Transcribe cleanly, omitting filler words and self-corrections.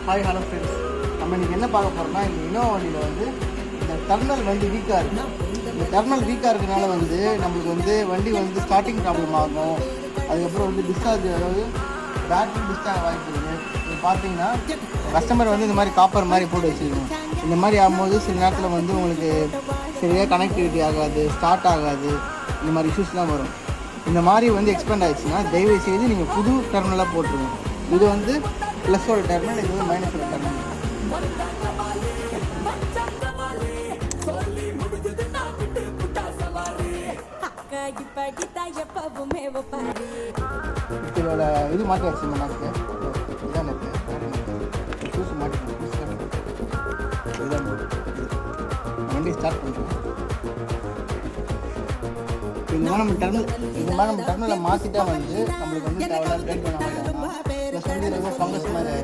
Hi hello friends, நம்ம இன்றைக்கி என்ன பார்க்க போகிறோம்னா, இந்த இனோவா வண்டியில் வந்து இந்த டர்னல் வந்து வீக்காக இருக்குது. இந்த டர்னல் வீக்காக இருக்கிறதுனால வந்து நம்மளுக்கு வந்து வண்டி வந்து ஸ்டார்டிங் ப்ராப்ளம் ஆகும். அதுக்கப்புறம் வந்து டிஸ்சார்ஜ், அதாவது பேட்டரி டிஸ்சார்ஜ் வாய்ப்பு இருக்குது. இது பார்த்தீங்கன்னா கஸ்டமர் வந்து இந்த மாதிரி காப்பர் மாதிரி போட்டு வச்சுக்கணும். இந்த மாதிரி ஆகும்போது சில நேரத்தில் வந்து உங்களுக்கு சரியாக கனெக்டிவிட்டி ஆகாது, ஸ்டார்ட் ஆகாது, இந்த மாதிரி இஷ்யூஸ்லாம் வரும். இந்த மாதிரி வந்து எக்ஸ்பெண்ட் ஆகிடுச்சுன்னா தயவு செய்து நீங்கள் புது டர்னலாக போட்டுருங்க. இது வந்து ப்ளஸோட டர்னல், இது வந்து மைனஸோட டர்னல். இதோட இது மாற்றி வச்சு மண்ணாக்கு இதான் ஜூஸ் மாட்டி இதுதான் வண்டி ஸ்டார்ட் பண்ணுறோம். இந்த மாதிரி நம்ம டர்னலை மாற்றிட்டா வந்து நம்மளுக்கு வந்து தேவையில்லாம் ட்ரைன் பண்ண முடியாது. ப்ளஸ் வந்து ரொம்ப ஃபங்கஸ் மாதிரி